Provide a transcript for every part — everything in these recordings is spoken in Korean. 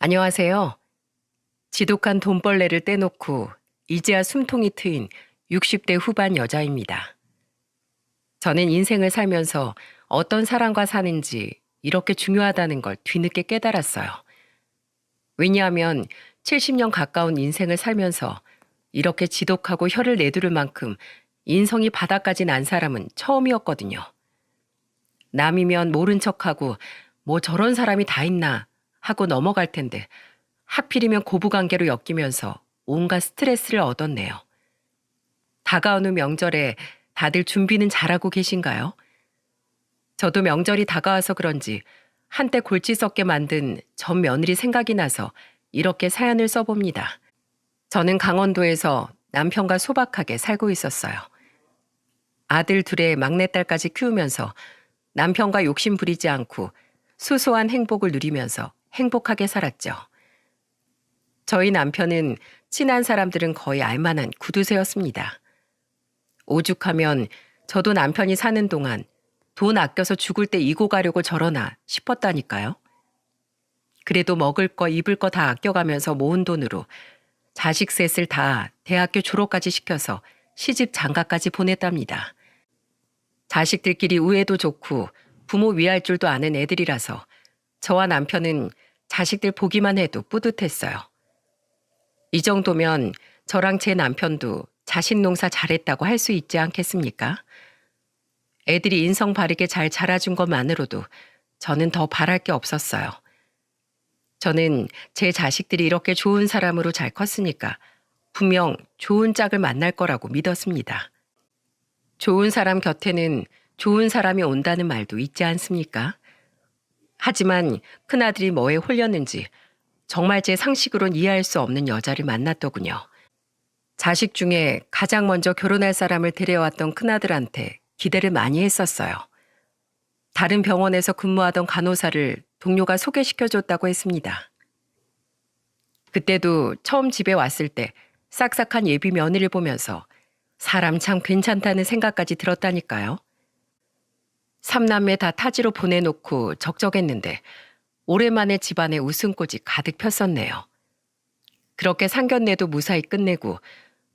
안녕하세요. 지독한 돈벌레를 떼놓고 이제야 숨통이 트인 60대 후반 여자입니다. 저는 인생을 살면서 어떤 사람과 사는지 이렇게 중요하다는 걸 뒤늦게 깨달았어요. 왜냐하면 70년 가까운 인생을 살면서 이렇게 지독하고 혀를 내두를 만큼 인성이 바닥까지 난 사람은 처음이었거든요. 남이면 모른 척하고 뭐 저런 사람이 다 있나 하고 넘어갈 텐데 하필이면 고부관계로 엮이면서 온갖 스트레스를 얻었네요. 다가오는 명절에 다들 준비는 잘하고 계신가요? 저도 명절이 다가와서 그런지 한때 골치 썩게 만든 전 며느리 생각이 나서 이렇게 사연을 써봅니다. 저는 강원도에서 남편과 소박하게 살고 있었어요. 아들 둘에 막내딸까지 키우면서 남편과 욕심 부리지 않고 소소한 행복을 누리면서 행복하게 살았죠. 저희 남편은 친한 사람들은 거의 알만한 구두쇠였습니다. 오죽하면 저도 남편이 사는 동안 돈 아껴서 죽을 때 이고 가려고 저러나 싶었다니까요. 그래도 먹을 거 입을 거 다 아껴가면서 모은 돈으로 자식 셋을 다 대학교 졸업까지 시켜서 시집 장가까지 보냈답니다. 자식들끼리 우애도 좋고 부모 위할 줄도 아는 애들이라서 저와 남편은 자식들 보기만 해도 뿌듯했어요. 이 정도면 저랑 제 남편도 자식 농사 잘했다고 할 수 있지 않겠습니까? 애들이 인성 바르게 잘 자라준 것만으로도 저는 더 바랄 게 없었어요. 저는 제 자식들이 이렇게 좋은 사람으로 잘 컸으니까 분명 좋은 짝을 만날 거라고 믿었습니다. 좋은 사람 곁에는 좋은 사람이 온다는 말도 있지 않습니까? 하지만 큰아들이 뭐에 홀렸는지 정말 제 상식으론 이해할 수 없는 여자를 만났더군요. 자식 중에 가장 먼저 결혼할 사람을 데려왔던 큰아들한테 기대를 많이 했었어요. 다른 병원에서 근무하던 간호사를 동료가 소개시켜줬다고 했습니다. 그때도 처음 집에 왔을 때 싹싹한 예비 며느리를 보면서 사람 참 괜찮다는 생각까지 들었다니까요. 삼남매 다 타지로 보내놓고 적적했는데 오랜만에 집안에 웃음꽃이 가득 폈었네요. 그렇게 상견례도 무사히 끝내고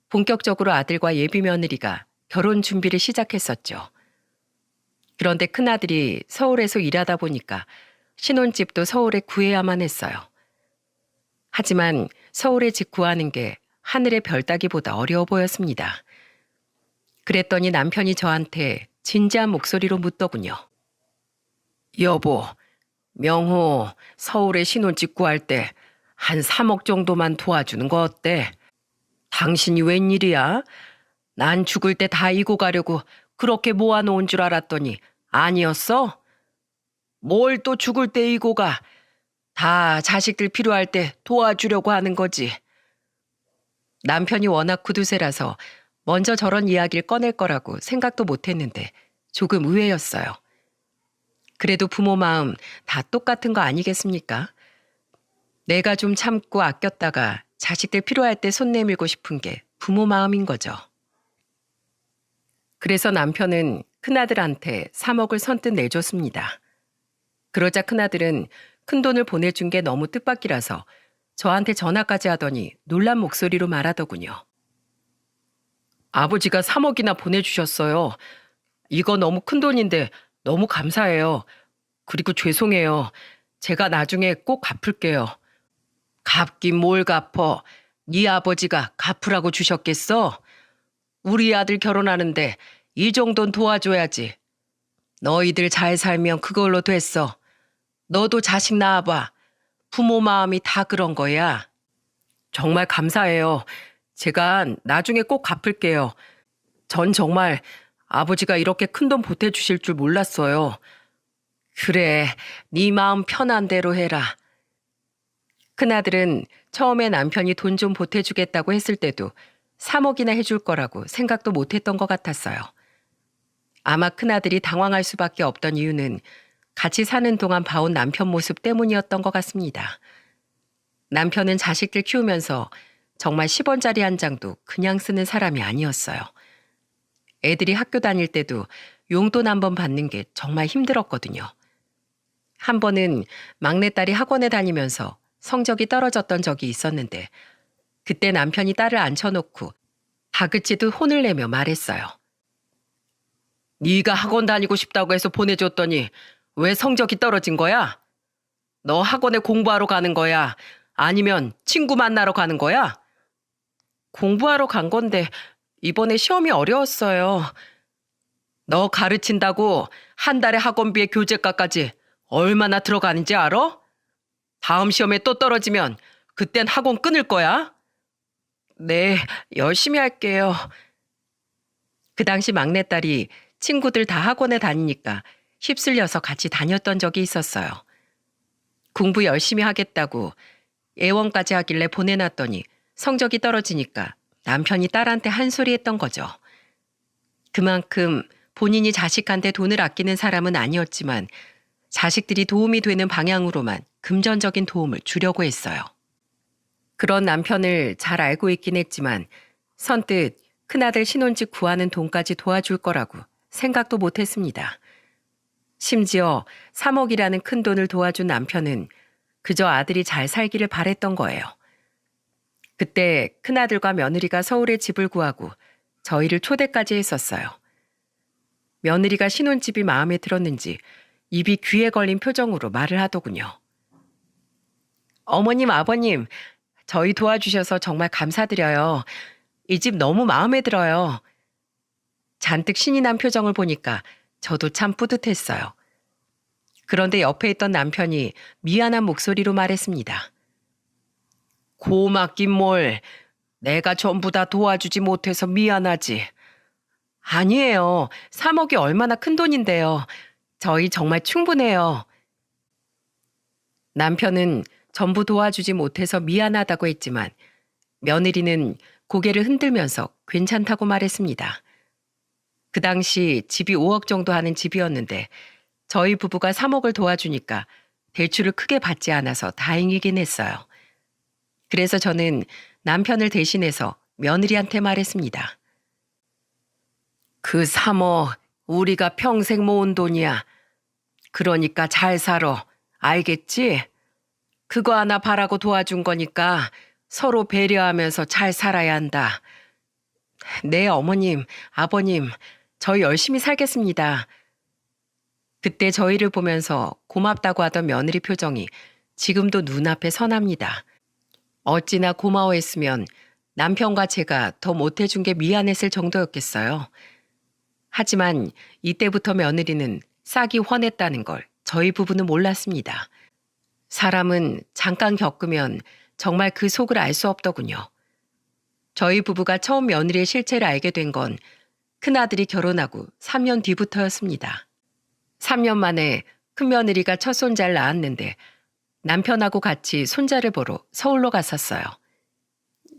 본격적으로 아들과 예비 며느리가 결혼 준비를 시작했었죠. 그런데 큰아들이 서울에서 일하다 보니까 신혼집도 서울에 구해야만 했어요. 하지만 서울에 집 구하는 게 하늘의 별 따기보다 어려워 보였습니다. 그랬더니 남편이 저한테 진지한 목소리로 묻더군요. 여보, 명호 서울에 신혼집 구할 때 한 3억 정도만 도와주는 거 어때? 당신이 웬일이야? 난 죽을 때 다 이고 가려고 그렇게 모아놓은 줄 알았더니 아니었어? 뭘 또 죽을 때 이고 가? 다 자식들 필요할 때 도와주려고 하는 거지. 남편이 워낙 구두쇠라서 먼저 저런 이야기를 꺼낼 거라고 생각도 못했는데 조금 의외였어요. 그래도 부모 마음 다 똑같은 거 아니겠습니까? 내가 좀 참고 아꼈다가 자식들 필요할 때 손 내밀고 싶은 게 부모 마음인 거죠. 그래서 남편은 큰아들한테 3억을 선뜻 내줬습니다. 그러자 큰아들은 큰돈을 보내준 게 너무 뜻밖이라서 저한테 전화까지 하더니 놀란 목소리로 말하더군요. 아버지가 3억이나 보내주셨어요. 이거 너무 큰 돈인데 너무 감사해요. 그리고 죄송해요. 제가 나중에 꼭 갚을게요. 갚긴 뭘 갚어. 네 아버지가 갚으라고 주셨겠어? 우리 아들 결혼하는데 이 정도는 도와줘야지. 너희들 잘 살면 그걸로 됐어. 너도 자식 낳아봐. 부모 마음이 다 그런 거야. 정말 감사해요. 제가 나중에 꼭 갚을게요. 전 정말 아버지가 이렇게 큰돈 보태주실 줄 몰랐어요. 그래, 네 마음 편한 대로 해라. 큰아들은 처음에 남편이 돈 좀 보태주겠다고 했을 때도 3억이나 해줄 거라고 생각도 못했던 것 같았어요. 아마 큰아들이 당황할 수밖에 없던 이유는 같이 사는 동안 봐온 남편 모습 때문이었던 것 같습니다. 남편은 자식들 키우면서 정말 10원짜리 한 장도 그냥 쓰는 사람이 아니었어요. 애들이 학교 다닐 때도 용돈 한 번 받는 게 정말 힘들었거든요. 한 번은 막내딸이 학원에 다니면서 성적이 떨어졌던 적이 있었는데 그때 남편이 딸을 앉혀놓고 다그치듯 혼을 내며 말했어요. 네가 학원 다니고 싶다고 해서 보내줬더니 왜 성적이 떨어진 거야? 너 학원에 공부하러 가는 거야? 아니면 친구 만나러 가는 거야? 공부하러 간 건데 이번에 시험이 어려웠어요. 너 가르친다고 한 달에 학원비에 교재가까지 얼마나 들어가는지 알아? 다음 시험에 또 떨어지면 그땐 학원 끊을 거야? 네, 열심히 할게요. 그 당시 막내딸이 친구들 다 학원에 다니니까 휩쓸려서 같이 다녔던 적이 있었어요. 공부 열심히 하겠다고 애원까지 하길래 보내놨더니 성적이 떨어지니까 남편이 딸한테 한 소리 했던 거죠. 그만큼 본인이 자식한테 돈을 아끼는 사람은 아니었지만 자식들이 도움이 되는 방향으로만 금전적인 도움을 주려고 했어요. 그런 남편을 잘 알고 있긴 했지만 선뜻 큰아들 신혼집 구하는 돈까지 도와줄 거라고 생각도 못했습니다. 심지어 3억이라는 큰 돈을 도와준 남편은 그저 아들이 잘 살기를 바랬던 거예요. 그때 큰아들과 며느리가 서울에 집을 구하고 저희를 초대까지 했었어요. 며느리가 신혼집이 마음에 들었는지 입이 귀에 걸린 표정으로 말을 하더군요. 어머님, 아버님, 저희 도와주셔서 정말 감사드려요. 이 집 너무 마음에 들어요. 잔뜩 신이 난 표정을 보니까 저도 참 뿌듯했어요. 그런데 옆에 있던 남편이 미안한 목소리로 말했습니다. 고맙긴 뭘. 내가 전부 다 도와주지 못해서 미안하지. 아니에요. 3억이 얼마나 큰 돈인데요. 저희 정말 충분해요. 남편은 전부 도와주지 못해서 미안하다고 했지만 며느리는 고개를 흔들면서 괜찮다고 말했습니다. 그 당시 집이 5억 정도 하는 집이었는데 저희 부부가 3억을 도와주니까 대출을 크게 받지 않아서 다행이긴 했어요. 그래서 저는 남편을 대신해서 며느리한테 말했습니다. 그 3억 우리가 평생 모은 돈이야. 그러니까 잘 살아. 알겠지? 그거 하나 바라고 도와준 거니까 서로 배려하면서 잘 살아야 한다. 네, 어머님, 아버님, 저희 열심히 살겠습니다. 그때 저희를 보면서 고맙다고 하던 며느리 표정이 지금도 눈앞에 선합니다. 어찌나 고마워했으면 남편과 제가 더 못해준 게 미안했을 정도였겠어요. 하지만 이때부터 며느리는 싹이 훤했다는 걸 저희 부부는 몰랐습니다. 사람은 잠깐 겪으면 정말 그 속을 알 수 없더군요. 저희 부부가 처음 며느리의 실체를 알게 된 건 큰아들이 결혼하고 3년 뒤부터였습니다. 3년 만에 큰며느리가 첫 손자를 낳았는데 남편하고 같이 손자를 보러 서울로 갔었어요.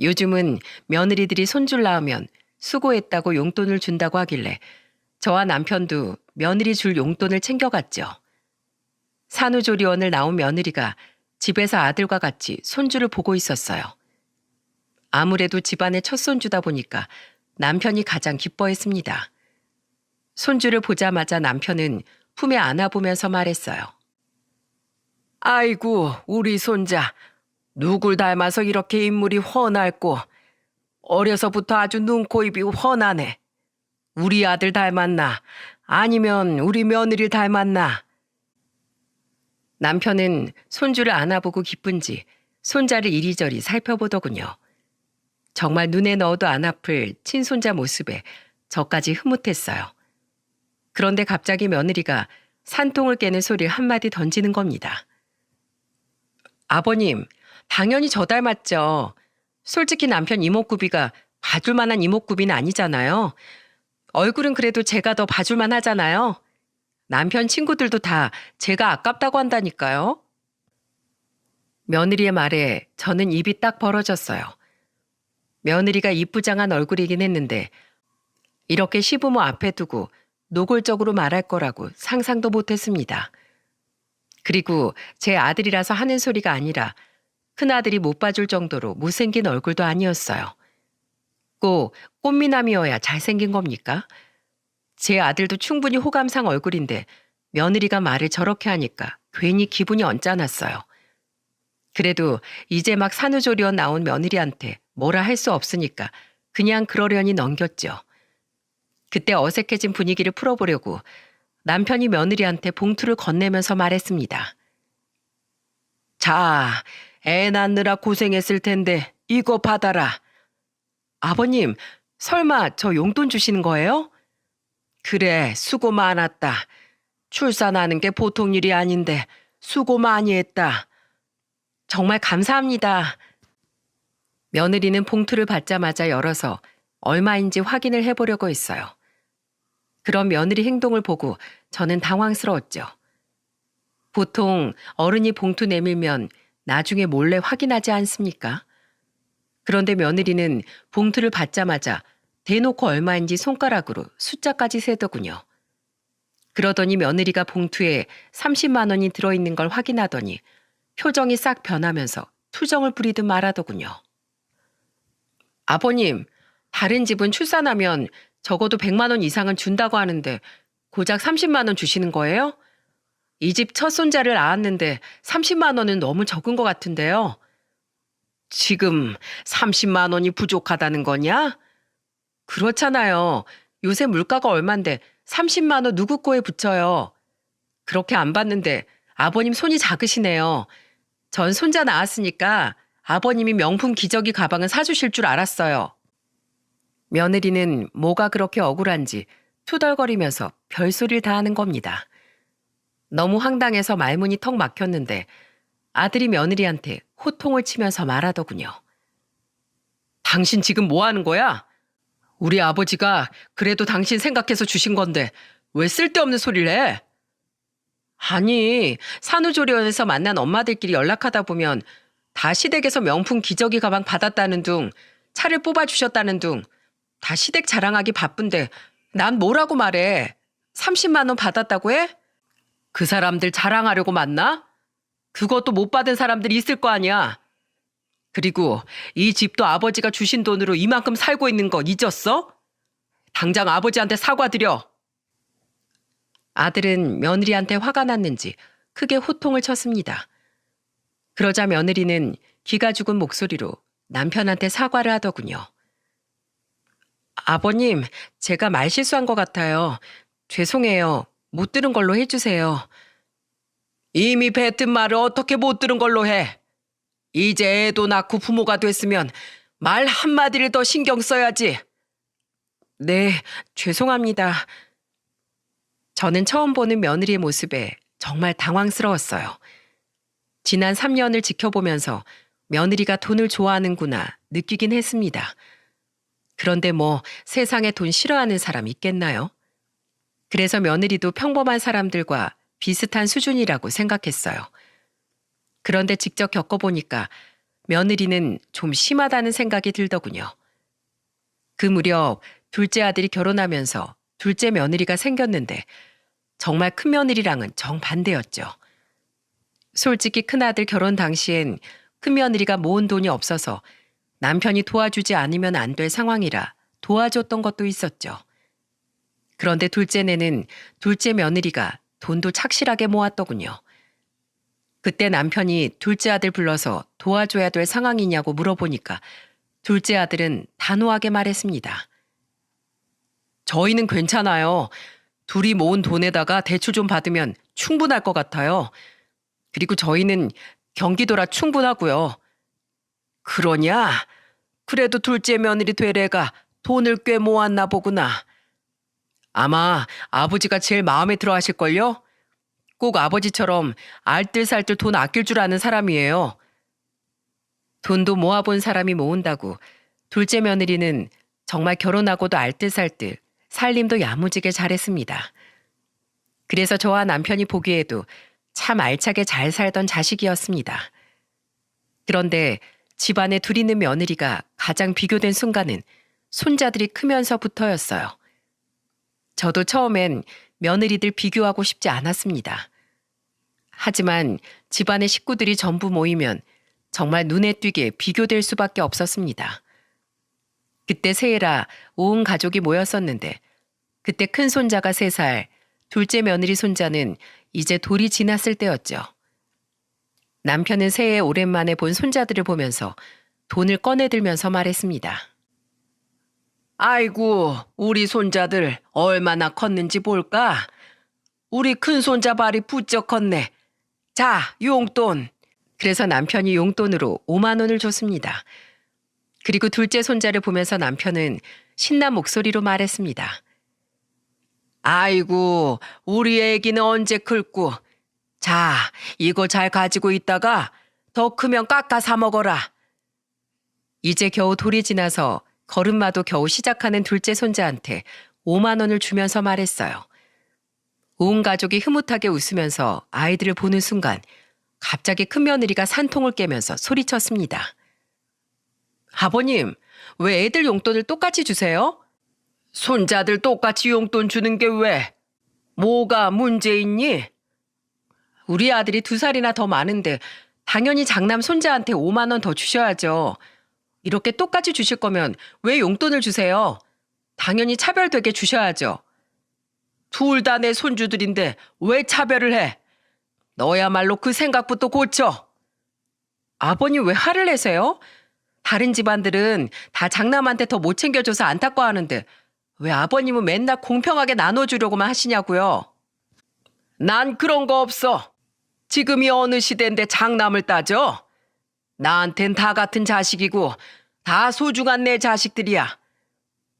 요즘은 며느리들이 손주를 낳으면 수고했다고 용돈을 준다고 하길래 저와 남편도 며느리 줄 용돈을 챙겨갔죠. 산후조리원을 나온 며느리가 집에서 아들과 같이 손주를 보고 있었어요. 아무래도 집안의 첫 손주다 보니까 남편이 가장 기뻐했습니다. 손주를 보자마자 남편은 품에 안아보면서 말했어요. 아이고, 우리 손자. 누굴 닮아서 이렇게 인물이 훤할꼬. 어려서부터 아주 눈, 코, 입이 훤하네. 우리 아들 닮았나? 아니면 우리 며느리를 닮았나? 남편은 손주를 안아보고 기쁜지 손자를 이리저리 살펴보더군요. 정말 눈에 넣어도 안 아플 친손자 모습에 저까지 흐뭇했어요. 그런데 갑자기 며느리가 산통을 깨는 소리를 한마디 던지는 겁니다. 아버님, 당연히 저 닮았죠. 솔직히 남편 이목구비가 봐줄 만한 이목구비는 아니잖아요. 얼굴은 그래도 제가 더 봐줄만 하잖아요. 남편 친구들도 다 제가 아깝다고 한다니까요. 며느리의 말에 저는 입이 딱 벌어졌어요. 며느리가 이쁘장한 얼굴이긴 했는데 이렇게 시부모 앞에 두고 노골적으로 말할 거라고 상상도 못했습니다. 그리고 제 아들이라서 하는 소리가 아니라 큰아들이 못 봐줄 정도로 못생긴 얼굴도 아니었어요. 꼭 꽃미남이어야 잘생긴 겁니까? 제 아들도 충분히 호감상 얼굴인데 며느리가 말을 저렇게 하니까 괜히 기분이 언짢았어요. 그래도 이제 막 산후조리원 나온 며느리한테 뭐라 할 수 없으니까 그냥 그러려니 넘겼죠. 그때 어색해진 분위기를 풀어보려고 남편이 며느리한테 봉투를 건네면서 말했습니다. 자, 애 낳느라 고생했을 텐데 이거 받아라. 아버님, 설마 저 용돈 주시는 거예요? 그래, 수고 많았다. 출산하는 게 보통 일이 아닌데 수고 많이 했다. 정말 감사합니다. 며느리는 봉투를 받자마자 열어서 얼마인지 확인을 해보려고 했어요. 그런 며느리 행동을 보고 저는 당황스러웠죠. 보통 어른이 봉투 내밀면 나중에 몰래 확인하지 않습니까? 그런데 며느리는 봉투를 받자마자 대놓고 얼마인지 손가락으로 숫자까지 세더군요. 그러더니 며느리가 봉투에 30만 원이 들어있는 걸 확인하더니 표정이 싹 변하면서 투정을 부리듯 말하더군요. 아버님, 다른 집은 출산하면 적어도 100만 원 이상은 준다고 하는데 고작 30만 원 주시는 거예요? 이 집 첫 손자를 낳았는데 30만 원은 너무 적은 것 같은데요. 지금 30만 원이 부족하다는 거냐? 그렇잖아요. 요새 물가가 얼만데 30만 원 누구 거에 붙여요. 그렇게 안 받는데 아버님 손이 작으시네요. 전 손자 낳았으니까 아버님이 명품 기저귀 가방은 사주실 줄 알았어요. 며느리는 뭐가 그렇게 억울한지 투덜거리면서 별소리를 다 하는 겁니다. 너무 황당해서 말문이 턱 막혔는데 아들이 며느리한테 호통을 치면서 말하더군요. 당신 지금 뭐 하는 거야? 우리 아버지가 그래도 당신 생각해서 주신 건데 왜 쓸데없는 소리를 해? 아니, 산후조리원에서 만난 엄마들끼리 연락하다 보면 다 시댁에서 명품 기저귀 가방 받았다는 둥, 차를 뽑아주셨다는 둥, 다 시댁 자랑하기 바쁜데 난 뭐라고 말해? 30만 원 받았다고 해? 그 사람들 자랑하려고 만나? 그것도 못 받은 사람들이 있을 거 아니야. 그리고 이 집도 아버지가 주신 돈으로 이만큼 살고 있는 거 잊었어? 당장 아버지한테 사과드려. 아들은 며느리한테 화가 났는지 크게 호통을 쳤습니다. 그러자 며느리는 기가 죽은 목소리로 남편한테 사과를 하더군요. 아버님, 제가 말실수한 것 같아요. 죄송해요. 못 들은 걸로 해주세요. 이미 뱉은 말을 어떻게 못 들은 걸로 해? 이제 애도 낳고 부모가 됐으면 말 한마디를 더 신경 써야지. 네, 죄송합니다. 저는 처음 보는 며느리의 모습에 정말 당황스러웠어요. 지난 3년을 지켜보면서 며느리가 돈을 좋아하는구나 느끼긴 했습니다. 그런데 뭐 세상에 돈 싫어하는 사람 있겠나요? 그래서 며느리도 평범한 사람들과 비슷한 수준이라고 생각했어요. 그런데 직접 겪어보니까 며느리는 좀 심하다는 생각이 들더군요. 그 무렵 둘째 아들이 결혼하면서 둘째 며느리가 생겼는데 정말 큰 며느리랑은 정반대였죠. 솔직히 큰아들 결혼 당시엔 큰며느리가 모은 돈이 없어서 남편이 도와주지 않으면 안 될 상황이라 도와줬던 것도 있었죠. 그런데 둘째네는 둘째 며느리가 돈도 착실하게 모았더군요. 그때 남편이 둘째 아들 불러서 도와줘야 될 상황이냐고 물어보니까 둘째 아들은 단호하게 말했습니다. 저희는 괜찮아요. 둘이 모은 돈에다가 대출 좀 받으면 충분할 것 같아요. 그리고 저희는 경기도라 충분하고요. 그러냐? 그래도 둘째 며느리 될 애가 돈을 꽤 모았나 보구나. 아마 아버지가 제일 마음에 들어 하실걸요? 꼭 아버지처럼 알뜰살뜰 돈 아낄 줄 아는 사람이에요. 돈도 모아본 사람이 모은다고 둘째 며느리는 정말 결혼하고도 알뜰살뜰, 살림도 야무지게 잘했습니다. 그래서 저와 남편이 보기에도 참 알차게 잘 살던 자식이었습니다. 그런데 집안에 둘 있는 며느리가 가장 비교된 순간은 손자들이 크면서부터였어요. 저도 처음엔 며느리들 비교하고 싶지 않았습니다. 하지만 집안의 식구들이 전부 모이면 정말 눈에 띄게 비교될 수밖에 없었습니다. 그때 새해라 온 가족이 모였었는데 그때 큰 손자가 3살, 둘째 며느리 손자는 이제 돌이 지났을 때였죠. 남편은 새해 오랜만에 본 손자들을 보면서 돈을 꺼내들면서 말했습니다. 아이고, 우리 손자들 얼마나 컸는지 볼까? 우리 큰 손자 발이 부쩍 컸네. 자, 용돈. 그래서 남편이 용돈으로 5만 원을 줬습니다. 그리고 둘째 손자를 보면서 남편은 신난 목소리로 말했습니다. 아이고, 우리 애기는 언제 클고. 자, 이거 잘 가지고 있다가 더 크면 깎아 사 먹어라. 이제 겨우 돌이 지나서 걸음마도 겨우 시작하는 둘째 손자한테 5만 원을 주면서 말했어요. 온 가족이 흐뭇하게 웃으면서 아이들을 보는 순간 갑자기 큰며느리가 산통을 깨면서 소리쳤습니다. 아버님, 왜 애들 용돈을 똑같이 주세요? 손자들 똑같이 용돈 주는 게 왜? 뭐가 문제 있니? 우리 아들이 2살이나 더 많은데 당연히 장남 손자한테 5만 원 더 주셔야죠. 이렇게 똑같이 주실 거면 왜 용돈을 주세요? 당연히 차별되게 주셔야죠. 둘 다 내 손주들인데 왜 차별을 해? 너야말로 그 생각부터 고쳐. 아버님 왜 화를 내세요? 다른 집안들은 다 장남한테 더 못 챙겨줘서 안타까워하는데 왜 아버님은 맨날 공평하게 나눠주려고만 하시냐고요? 난 그런 거 없어. 지금이 어느 시대인데 장남을 따져? 나한텐 다 같은 자식이고 다 소중한 내 자식들이야.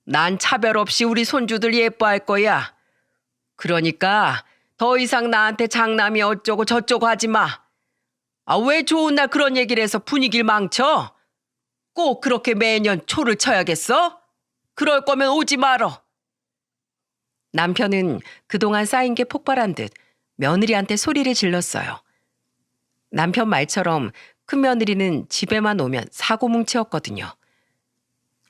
난 차별 없이 우리 손주들 예뻐할 거야. 그러니까 더 이상 나한테 장남이 어쩌고 저쩌고 하지 마. 아, 왜 좋은 날 그런 얘기를 해서 분위기를 망쳐? 꼭 그렇게 매년 초를 쳐야겠어? 그럴 거면 오지 말어. 남편은 그동안 쌓인 게 폭발한 듯 며느리한테 소리를 질렀어요. 남편 말처럼 큰며느리는 집에만 오면 사고뭉치였거든요.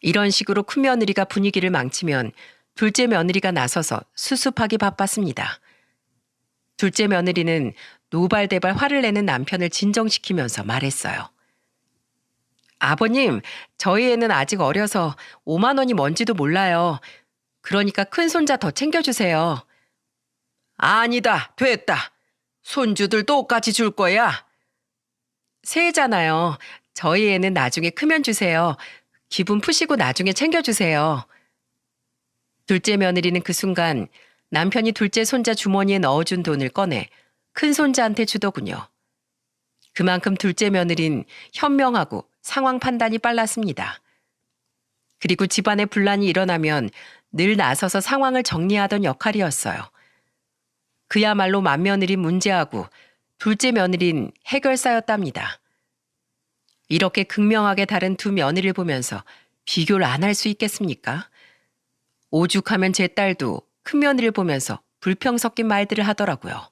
이런 식으로 큰며느리가 분위기를 망치면 둘째 며느리가 나서서 수습하기 바빴습니다. 둘째 며느리는 노발대발 화를 내는 남편을 진정시키면서 말했어요. 아버님, 저희 애는 아직 어려서 5만 원이 뭔지도 몰라요. 그러니까 큰 손자 더 챙겨주세요. 아니다, 됐다. 손주들 똑같이 줄 거야. 새해잖아요. 저희 애는 나중에 크면 주세요. 기분 푸시고 나중에 챙겨주세요. 둘째 며느리는 그 순간 남편이 둘째 손자 주머니에 넣어준 돈을 꺼내 큰 손자한테 주더군요. 그만큼 둘째 며느린 현명하고 상황 판단이 빨랐습니다. 그리고 집안에 분란이 일어나면 늘 나서서 상황을 정리하던 역할이었어요. 그야말로 맏며느린 문제하고 둘째 며느린 해결사였답니다. 이렇게 극명하게 다른 두 며느리를 보면서 비교를 안 할 수 있겠습니까? 오죽하면 제 딸도 큰 며느리를 보면서 불평 섞인 말들을 하더라고요.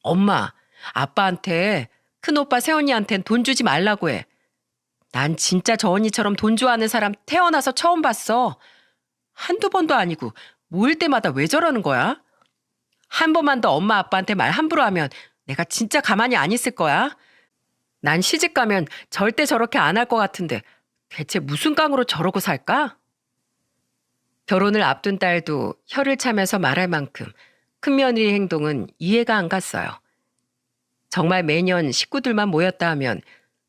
엄마, 아빠한테 큰오빠 새언니한텐 돈 주지 말라고 해. 난 진짜 저 언니처럼 돈 좋아하는 사람 태어나서 처음 봤어. 한두 번도 아니고 모일 때마다 왜 저러는 거야? 한 번만 더 엄마 아빠한테 말 함부로 하면 내가 진짜 가만히 안 있을 거야. 난 시집 가면 절대 저렇게 안 할 것 같은데 대체 무슨 깡으로 저러고 살까? 결혼을 앞둔 딸도 혀를 차면서 말할 만큼 큰며느리 행동은 이해가 안 갔어요. 정말 매년 식구들만 모였다 하면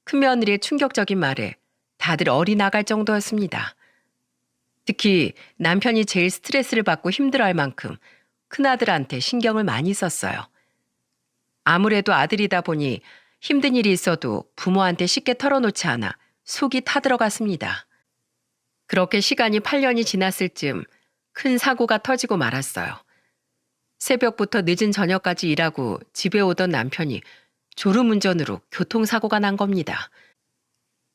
큰며느리의 충격적인 말에 다들 어리 나갈 정도였습니다. 특히 남편이 제일 스트레스를 받고 힘들어할 만큼 큰아들한테 신경을 많이 썼어요. 아무래도 아들이다 보니 힘든 일이 있어도 부모한테 쉽게 털어놓지 않아 속이 타들어갔습니다. 그렇게 시간이 8년이 지났을 즈음 큰 사고가 터지고 말았어요. 새벽부터 늦은 저녁까지 일하고 집에 오던 남편이 졸음운전으로 교통사고가 난 겁니다.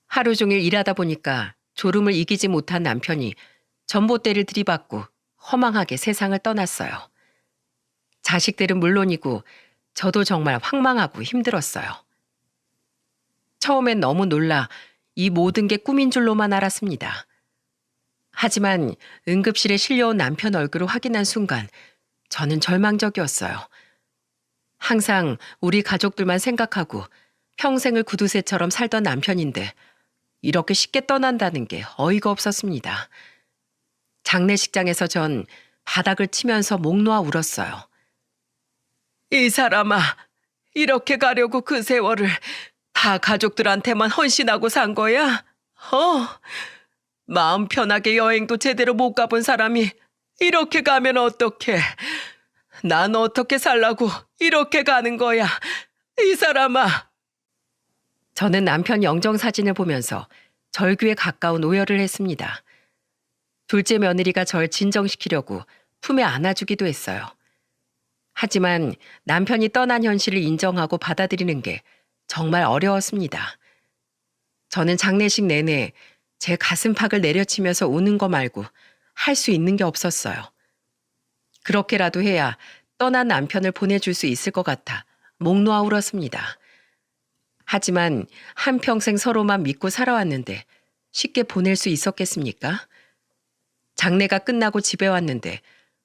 하루 종일 일하다 보니까 졸음을 이기지 못한 남편이 전봇대를 들이받고 허망하게 세상을 떠났어요. 자식들은 물론이고 저도 정말 황망하고 힘들었어요. 처음엔 너무 놀라 이 모든 게 꿈인 줄로만 알았습니다. 하지만 응급실에 실려온 남편 얼굴을 확인한 순간 저는 절망적이었어요. 항상 우리 가족들만 생각하고 평생을 구두쇠처럼 살던 남편인데 이렇게 쉽게 떠난다는 게 어이가 없었습니다. 장례식장에서 전 바닥을 치면서 목 놓아 울었어요. 이 사람아, 이렇게 가려고 그 세월을 다 가족들한테만 헌신하고 산 거야? 마음 편하게 여행도 제대로 못 가본 사람이 이렇게 가면 어떡해? 난 어떻게 살라고 이렇게 가는 거야? 이 사람아. 저는 남편 영정 사진을 보면서 절규에 가까운 오열을 했습니다. 둘째 며느리가 절 진정시키려고 품에 안아주기도 했어요. 하지만 남편이 떠난 현실을 인정하고 받아들이는 게 정말 어려웠습니다. 저는 장례식 내내 제 가슴팍을 내려치면서 우는 거 말고 할 수 있는 게 없었어요. 그렇게라도 해야 떠난 남편을 보내줄 수 있을 것 같아 목 놓아 울었습니다. 하지만 한평생 서로만 믿고 살아왔는데 쉽게 보낼 수 있었겠습니까? 장례가 끝나고 집에 왔는데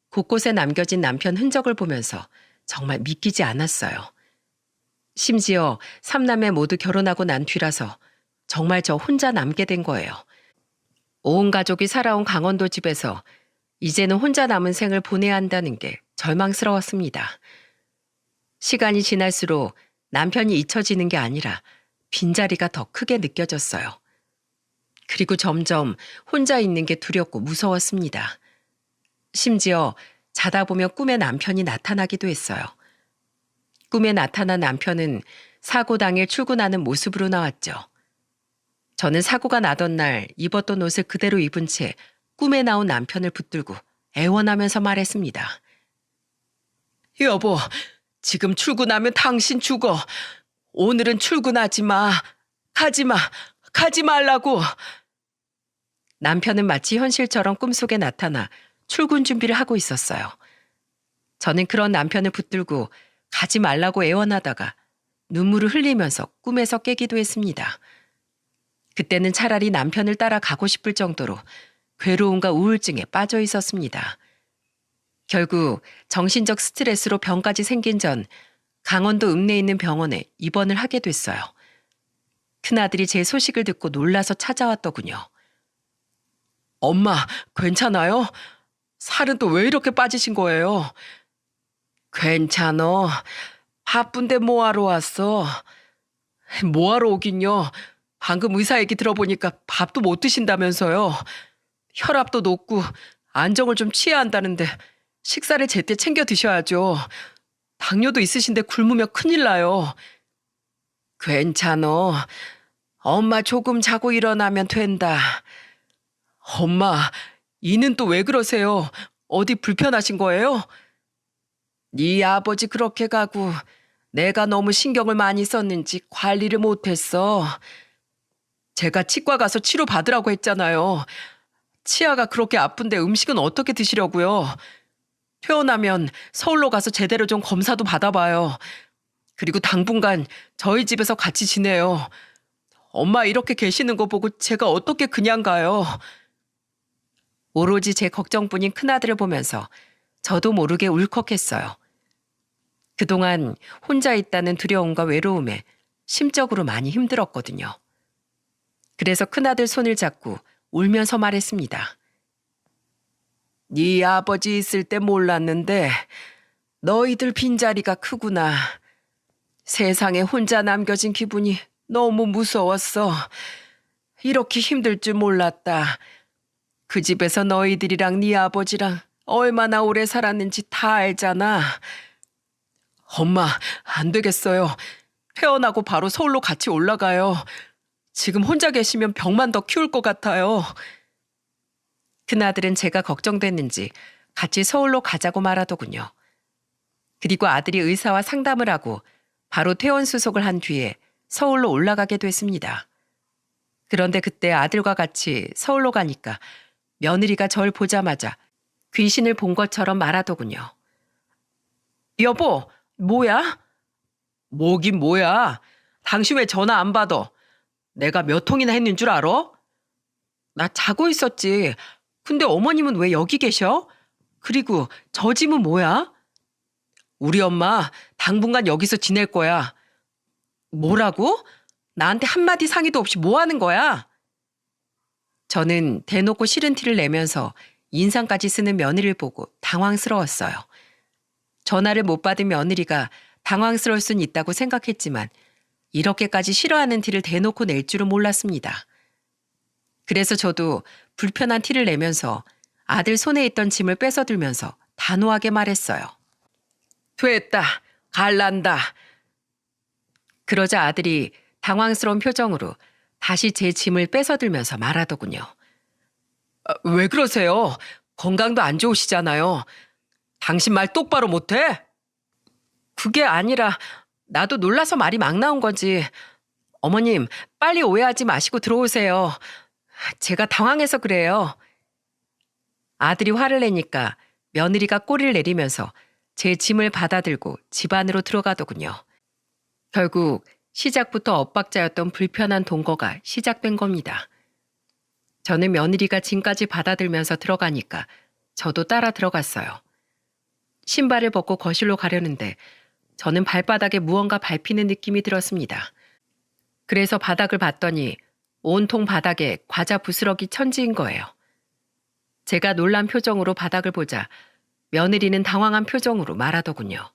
곳곳에 남겨진 남편 흔적을 보면서 정말 믿기지 않았어요. 심지어 3남매 모두 결혼하고 난 뒤라서 정말 저 혼자 남게 된 거예요. 온 가족이 살아온 강원도 집에서 이제는 혼자 남은 생을 보내야 한다는 게 절망스러웠습니다. 시간이 지날수록 남편이 잊혀지는 게 아니라 빈자리가 더 크게 느껴졌어요. 그리고 점점 혼자 있는 게 두렵고 무서웠습니다. 심지어 자다 보면 꿈에 남편이 나타나기도 했어요. 꿈에 나타난 남편은 사고 당일 출근하는 모습으로 나왔죠. 저는 사고가 나던 날 입었던 옷을 그대로 입은 채 꿈에 나온 남편을 붙들고 애원하면서 말했습니다. 여보, 지금 출근하면 당신 죽어. 오늘은 출근하지 마. 가지 마. 가지 말라고. 남편은 마치 현실처럼 꿈속에 나타나 출근 준비를 하고 있었어요. 저는 그런 남편을 붙들고 가지 말라고 애원하다가 눈물을 흘리면서 꿈에서 깨기도 했습니다. 그때는 차라리 남편을 따라 가고 싶을 정도로 괴로움과 우울증에 빠져 있었습니다. 결국 정신적 스트레스로 병까지 생긴 전 강원도 읍내에 있는 병원에 입원을 하게 됐어요. 큰아들이 제 소식을 듣고 놀라서 찾아왔더군요. 엄마, 괜찮아요? 살은 또 왜 이렇게 빠지신 거예요? 괜찮어. 바쁜데 뭐하러 왔어? 뭐하러 오긴요. 방금 의사 얘기 들어보니까 밥도 못 드신다면서요. 혈압도 높고 안정을 좀 취해야 한다는데 식사를 제때 챙겨 드셔야죠. 당뇨도 있으신데 굶으면 큰일 나요. 괜찮어. 엄마 조금 자고 일어나면 된다. 엄마, 이는 또 왜 그러세요? 어디 불편하신 거예요? 네 아버지 그렇게 가고 내가 너무 신경을 많이 썼는지 관리를 못했어. 제가 치과 가서 치료 받으라고 했잖아요. 치아가 그렇게 아픈데 음식은 어떻게 드시려고요? 퇴원하면 서울로 가서 제대로 좀 검사도 받아봐요. 그리고 당분간 저희 집에서 같이 지내요. 엄마 이렇게 계시는 거 보고 제가 어떻게 그냥 가요? 오로지 제 걱정뿐인 큰아들을 보면서 저도 모르게 울컥했어요. 그동안 혼자 있다는 두려움과 외로움에 심적으로 많이 힘들었거든요. 그래서 큰아들 손을 잡고 울면서 말했습니다. 네 아버지 있을 때 몰랐는데 너희들 빈자리가 크구나. 세상에 혼자 남겨진 기분이 너무 무서웠어. 이렇게 힘들 줄 몰랐다. 그 집에서 너희들이랑 네 아버지랑 얼마나 오래 살았는지 다 알잖아. 엄마, 안 되겠어요. 퇴원하고 바로 서울로 같이 올라가요. 지금 혼자 계시면 병만 더 키울 것 같아요. 큰아들은 제가 걱정됐는지 같이 서울로 가자고 말하더군요. 그리고 아들이 의사와 상담을 하고 바로 퇴원 수속을 한 뒤에 서울로 올라가게 됐습니다. 그런데 그때 아들과 같이 서울로 가니까 며느리가 절 보자마자 귀신을 본 것처럼 말하더군요. 여보, 뭐야? 뭐긴 뭐야? 당신 왜 전화 안 받아? 내가 몇 통이나 했는 줄 알아? 나 자고 있었지. 근데 어머님은 왜 여기 계셔? 그리고 저 집은 뭐야? 우리 엄마 당분간 여기서 지낼 거야. 뭐라고? 나한테 한마디 상의도 없이 뭐 하는 거야? 저는 대놓고 싫은 티를 내면서 인상까지 쓰는 며느리를 보고 당황스러웠어요. 전화를 못 받은 며느리가 당황스러울 순 있다고 생각했지만 이렇게까지 싫어하는 티를 대놓고 낼 줄은 몰랐습니다. 그래서 저도 불편한 티를 내면서 아들 손에 있던 짐을 뺏어들면서 단호하게 말했어요. 됐다. 갈란다. 그러자 아들이 당황스러운 표정으로 다시 제 짐을 뺏어들면서 말하더군요. 왜 그러세요? 건강도 안 좋으시잖아요. 당신 말 똑바로 못해? 그게 아니라 나도 놀라서 말이 막 나온 거지. 어머님, 빨리 오해하지 마시고 들어오세요. 제가 당황해서 그래요. 아들이 화를 내니까 며느리가 꼬리를 내리면서 제 짐을 받아들고 집 안으로 들어가더군요. 결국 시작부터 엇박자였던 불편한 동거가 시작된 겁니다. 저는 며느리가 짐까지 받아들면서 들어가니까 저도 따라 들어갔어요. 신발을 벗고 거실로 가려는데 저는 발바닥에 무언가 밟히는 느낌이 들었습니다. 그래서 바닥을 봤더니 온통 바닥에 과자 부스러기 천지인 거예요. 제가 놀란 표정으로 바닥을 보자 며느리는 당황한 표정으로 말하더군요.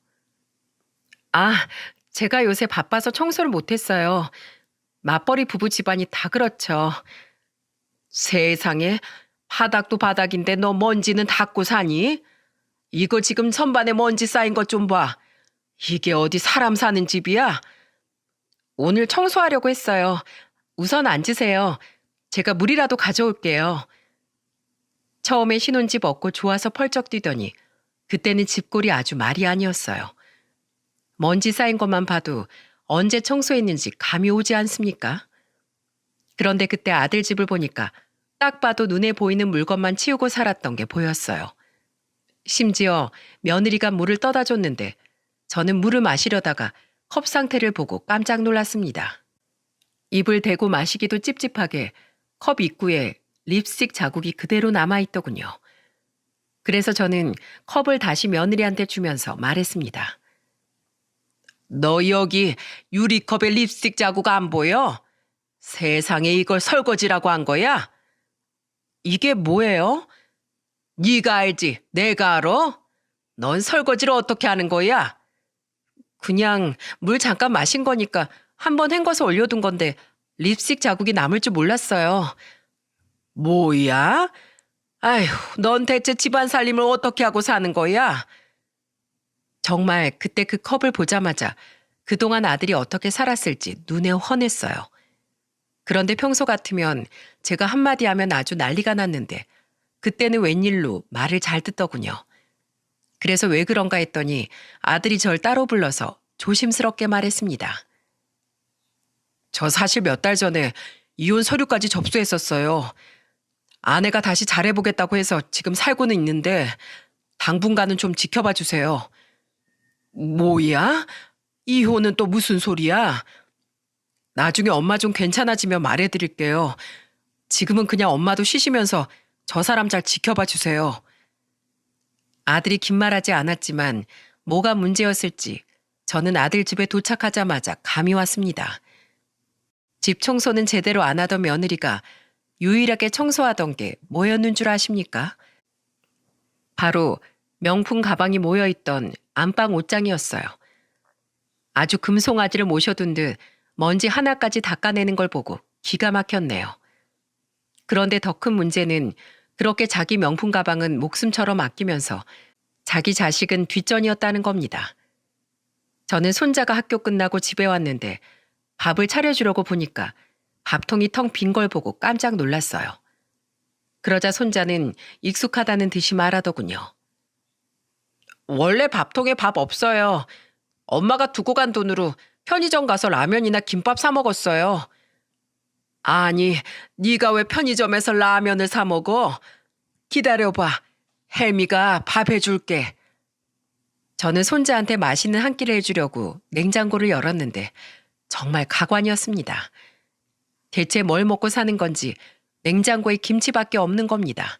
아, 제가 요새 바빠서 청소를 못했어요. 맞벌이 부부 집안이 다 그렇죠. 세상에, 바닥도 바닥인데 너 먼지는 닦고 사니? 이거 지금 선반에 먼지 쌓인 것 좀 봐. 이게 어디 사람 사는 집이야? 오늘 청소하려고 했어요. 우선 앉으세요. 제가 물이라도 가져올게요. 처음에 신혼집 얻고 좋아서 펄쩍 뛰더니 그때는 집골이 아주 말이 아니었어요. 먼지 쌓인 것만 봐도 언제 청소했는지 감이 오지 않습니까? 그런데 그때 아들 집을 보니까 딱 봐도 눈에 보이는 물건만 치우고 살았던 게 보였어요. 심지어 며느리가 물을 떠다 줬는데 저는 물을 마시려다가 컵 상태를 보고 깜짝 놀랐습니다. 입을 대고 마시기도 찝찝하게 컵 입구에 립스틱 자국이 그대로 남아있더군요. 그래서 저는 컵을 다시 며느리한테 주면서 말했습니다. 너 여기 유리컵에 립스틱 자국 안 보여? 세상에 이걸 설거지라고 한 거야? 이게 뭐예요? 네가 알지? 내가 알아? 넌 설거지를 어떻게 하는 거야? 그냥 물 잠깐 마신 거니까 한번 헹궈서 올려둔 건데 립스틱 자국이 남을 줄 몰랐어요. 뭐야? 아휴, 넌 대체 집안 살림을 어떻게 하고 사는 거야? 정말 그때 그 컵을 보자마자 그동안 아들이 어떻게 살았을지 눈에 훤했어요. 그런데 평소 같으면 제가 한마디 하면 아주 난리가 났는데 그때는 웬일로 말을 잘 듣더군요. 그래서 왜 그런가 했더니 아들이 절 따로 불러서 조심스럽게 말했습니다. 저 사실 몇 달 전에 이혼 서류까지 접수했었어요. 아내가 다시 잘해보겠다고 해서 지금 살고는 있는데 당분간은 좀 지켜봐 주세요. 뭐야? 이혼은 또 무슨 소리야? 나중에 엄마 좀 괜찮아지면 말해드릴게요. 지금은 그냥 엄마도 쉬시면서 저 사람 잘 지켜봐 주세요. 아들이 긴 말하지 않았지만 뭐가 문제였을지 저는 아들 집에 도착하자마자 감이 왔습니다. 집 청소는 제대로 안 하던 며느리가 유일하게 청소하던 게 뭐였는 줄 아십니까? 바로 명품 가방이 모여있던 안방 옷장이었어요. 아주 금송아지를 모셔둔 듯 먼지 하나까지 닦아내는 걸 보고 기가 막혔네요. 그런데 더 큰 문제는 그렇게 자기 명품 가방은 목숨처럼 아끼면서 자기 자식은 뒷전이었다는 겁니다. 저는 손자가 학교 끝나고 집에 왔는데 밥을 차려주려고 보니까 밥통이 텅 빈 걸 보고 깜짝 놀랐어요. 그러자 손자는 익숙하다는 듯이 말하더군요. 원래 밥통에 밥 없어요. 엄마가 두고 간 돈으로 편의점 가서 라면이나 김밥 사 먹었어요. 아니, 네가 왜 편의점에서 라면을 사 먹어? 기다려봐. 헬미가 밥 해줄게. 저는 손자한테 맛있는 한 끼를 해주려고 냉장고를 열었는데 정말 가관이었습니다. 대체 뭘 먹고 사는 건지 냉장고에 김치밖에 없는 겁니다.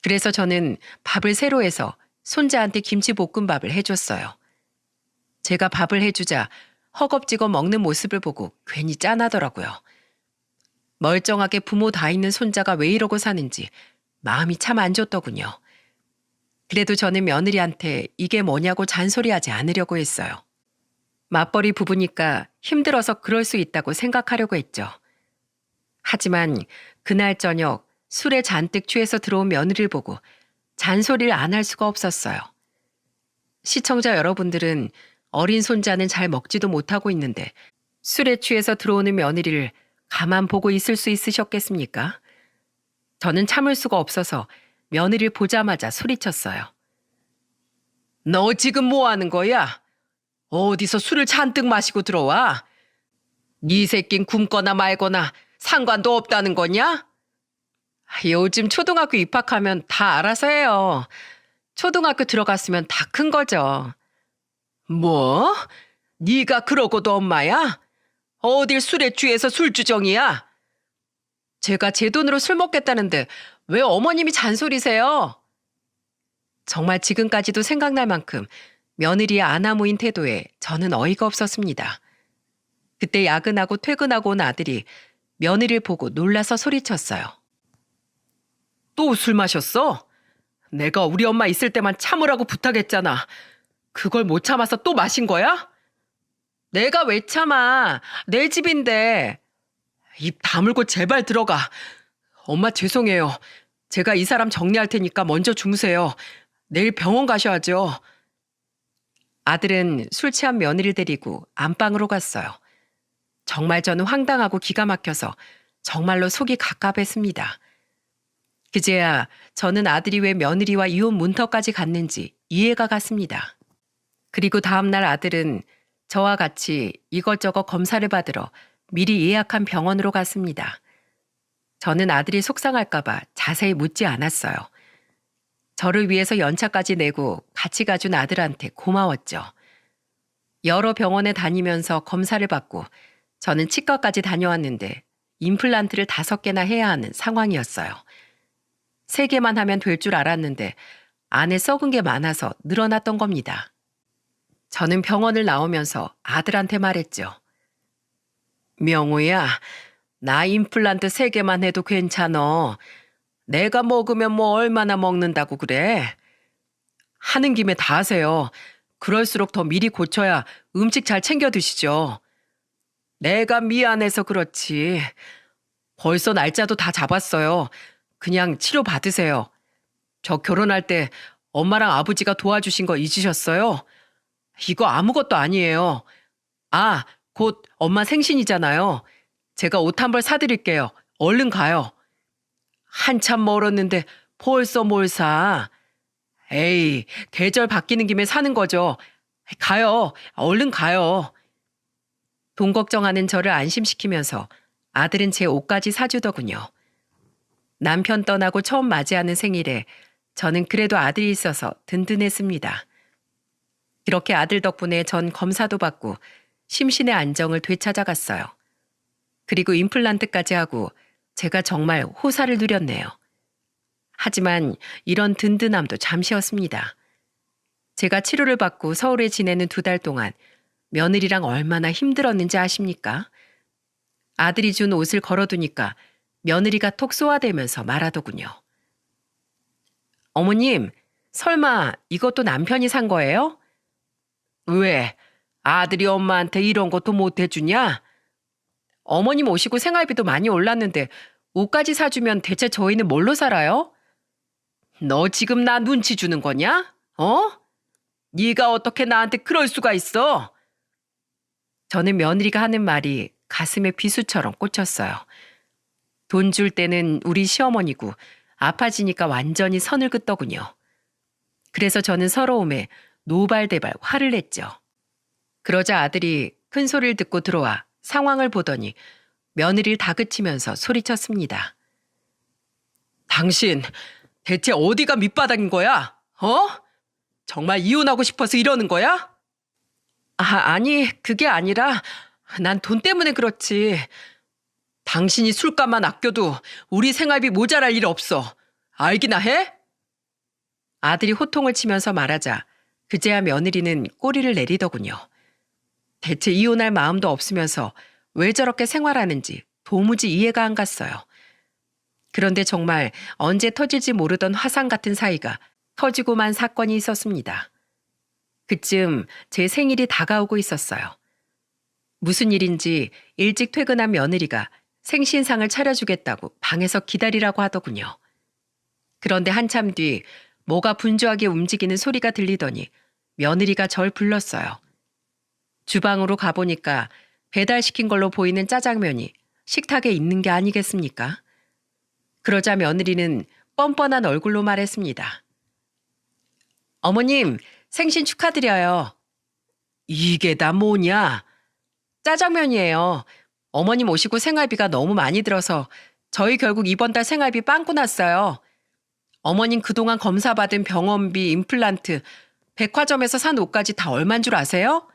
그래서 저는 밥을 새로 해서 손자한테 김치볶음밥을 해줬어요. 제가 밥을 해주자 허겁지겁 먹는 모습을 보고 괜히 짠하더라고요. 멀쩡하게 부모 다 있는 손자가 왜 이러고 사는지 마음이 참 안 좋더군요. 그래도 저는 며느리한테 이게 뭐냐고 잔소리하지 않으려고 했어요. 맞벌이 부부니까 힘들어서 그럴 수 있다고 생각하려고 했죠. 하지만 그날 저녁 술에 잔뜩 취해서 들어온 며느리를 보고 잔소리를 안 할 수가 없었어요. 시청자 여러분들은 어린 손자는 잘 먹지도 못하고 있는데 술에 취해서 들어오는 며느리를 가만 보고 있을 수 있으셨겠습니까? 저는 참을 수가 없어서 며느리를 보자마자 소리쳤어요. 너 지금 뭐 하는 거야? 어디서 술을 잔뜩 마시고 들어와? 네 새낀 굶거나 말거나 상관도 없다는 거냐? 요즘 초등학교 입학하면 다 알아서 해요. 초등학교 들어갔으면 다 큰 거죠. 뭐? 네가 그러고도 엄마야? 어딜 술에 취해서 술주정이야? 제가 제 돈으로 술 먹겠다는데 왜 어머님이 잔소리세요? 정말 지금까지도 생각날 만큼 며느리의 아나무인 태도에 저는 어이가 없었습니다. 그때 야근하고 퇴근하고 온 아들이 며느리를 보고 놀라서 소리쳤어요. 또 술 마셨어? 내가 우리 엄마 있을 때만 참으라고 부탁했잖아. 그걸 못 참아서 또 마신 거야? 내가 왜 참아? 내 집인데. 입 다물고 제발 들어가. 엄마 죄송해요. 제가 이 사람 정리할 테니까 먼저 주무세요. 내일 병원 가셔야죠. 아들은 술 취한 며느리를 데리고 안방으로 갔어요. 정말 저는 황당하고 기가 막혀서 정말로 속이 갑갑했습니다. 그제야 저는 아들이 왜 며느리와 이혼 문턱까지 갔는지 이해가 갔습니다. 그리고 다음날 아들은 저와 같이 이것저것 검사를 받으러 미리 예약한 병원으로 갔습니다. 저는 아들이 속상할까봐 자세히 묻지 않았어요. 저를 위해서 연차까지 내고 같이 가준 아들한테 고마웠죠. 여러 병원에 다니면서 검사를 받고 저는 치과까지 다녀왔는데 임플란트를 5개나 해야 하는 상황이었어요. 3개만 하면 될 줄 알았는데 안에 썩은 게 많아서 늘어났던 겁니다. 저는 병원을 나오면서 아들한테 말했죠. 명호야, 나 임플란트 3개만 해도 괜찮어. 내가 먹으면 뭐 얼마나 먹는다고 그래? 하는 김에 다 하세요. 그럴수록 더 미리 고쳐야 음식 잘 챙겨 드시죠. 내가 미안해서 그렇지. 벌써 날짜도 다 잡았어요. 그냥 치료 받으세요. 저 결혼할 때 엄마랑 아버지가 도와주신 거 잊으셨어요? 이거 아무것도 아니에요. 아, 곧 엄마 생신이잖아요. 제가 옷 한 벌 사드릴게요. 얼른 가요. 한참 멀었는데 벌써 뭘 사? 에이, 계절 바뀌는 김에 사는 거죠. 가요. 얼른 가요. 돈 걱정하는 저를 안심시키면서 아들은 제 옷까지 사주더군요. 남편 떠나고 처음 맞이하는 생일에 저는 그래도 아들이 있어서 든든했습니다. 이렇게 아들 덕분에 전 검사도 받고 심신의 안정을 되찾아갔어요. 그리고 임플란트까지 하고 제가 정말 호사를 누렸네요. 하지만 이런 든든함도 잠시였습니다. 제가 치료를 받고 서울에 지내는 2달 동안 며느리랑 얼마나 힘들었는지 아십니까? 아들이 준 옷을 걸어두니까 며느리가 톡 쏘아대면서 말하더군요. 어머님, 설마 이것도 남편이 산 거예요? 왜? 아들이 엄마한테 이런 것도 못 해주냐? 어머님 오시고 생활비도 많이 올랐는데 옷까지 사주면 대체 저희는 뭘로 살아요? 너 지금 나 눈치 주는 거냐? 어? 네가 어떻게 나한테 그럴 수가 있어? 저는 며느리가 하는 말이 가슴에 비수처럼 꽂혔어요. 돈 줄 때는 우리 시어머니고 아파지니까 완전히 선을 긋더군요. 그래서 저는 서러움에 노발대발 화를 냈죠. 그러자 아들이 큰 소리를 듣고 들어와 상황을 보더니 며느리를 다그치면서 소리쳤습니다. 당신 대체 어디가 밑바닥인 거야? 어? 정말 이혼하고 싶어서 이러는 거야? 아니 그게 아니라 난 돈 때문에 그렇지. 당신이 술값만 아껴도 우리 생활비 모자랄 일 없어. 알기나 해? 아들이 호통을 치면서 말하자 그제야 며느리는 꼬리를 내리더군요. 대체 이혼할 마음도 없으면서 왜 저렇게 생활하는지 도무지 이해가 안 갔어요. 그런데 정말 언제 터질지 모르던 화상 같은 사이가 터지고만 사건이 있었습니다. 그쯤 제 생일이 다가오고 있었어요. 무슨 일인지 일찍 퇴근한 며느리가 생신상을 차려주겠다고 방에서 기다리라고 하더군요. 그런데 한참 뒤 뭐가 분주하게 움직이는 소리가 들리더니 며느리가 절 불렀어요. 주방으로 가보니까 배달시킨 걸로 보이는 짜장면이 식탁에 있는 게 아니겠습니까? 그러자 며느리는 뻔뻔한 얼굴로 말했습니다. 어머님, 생신 축하드려요. 이게 다 뭐냐? 짜장면이에요. 어머님 오시고 생활비가 너무 많이 들어서 저희 결국 이번 달 생활비 빵꾸 났어요. 어머님 그동안 검사받은 병원비, 임플란트, 백화점에서 산 옷까지 다 얼만 줄 아세요?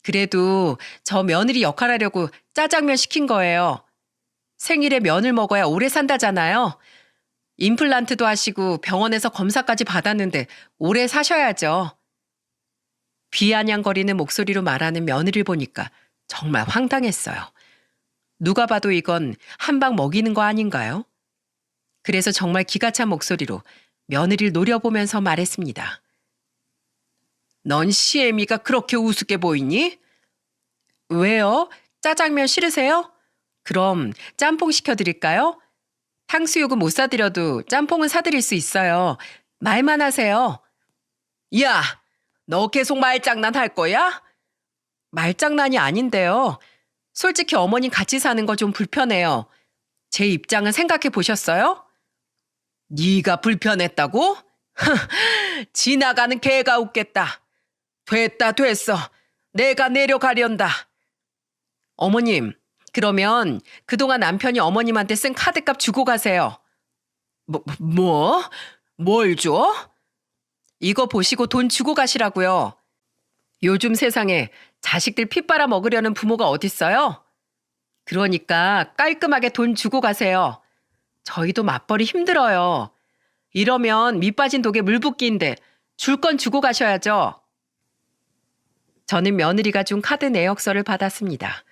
그래도 저 며느리 역할하려고 짜장면 시킨 거예요. 생일에 면을 먹어야 오래 산다잖아요. 임플란트도 하시고 병원에서 검사까지 받았는데 오래 사셔야죠. 비아냥거리는 목소리로 말하는 며느리를 보니까 정말 황당했어요. 누가 봐도 이건 한 방 먹이는 거 아닌가요? 그래서 정말 기가 찬 목소리로 며느리를 노려보면서 말했습니다. 넌 시애미가 그렇게 우습게 보이니? 왜요? 짜장면 싫으세요? 그럼 짬뽕 시켜드릴까요? 탕수육은 못 사드려도 짬뽕은 사드릴 수 있어요. 말만 하세요. 야, 너 계속 말장난 할 거야? 말장난이 아닌데요. 솔직히 어머님 같이 사는 거 좀 불편해요. 제 입장은 생각해 보셨어요? 네가 불편했다고? 지나가는 개가 웃겠다. 됐다 됐어. 내가 내려가련다. 어머님, 그러면 그동안 남편이 어머님한테 쓴 카드값 주고 가세요. 뭐? 뭘 줘? 이거 보시고 돈 주고 가시라고요. 요즘 세상에 자식들 피 빨아 먹으려는 부모가 어딨어요? 그러니까 깔끔하게 돈 주고 가세요. 저희도 맞벌이 힘들어요. 이러면 밑 빠진 독에 물 붓기인데 줄 건 주고 가셔야죠. 저는 며느리가 준 카드 내역서를 받았습니다.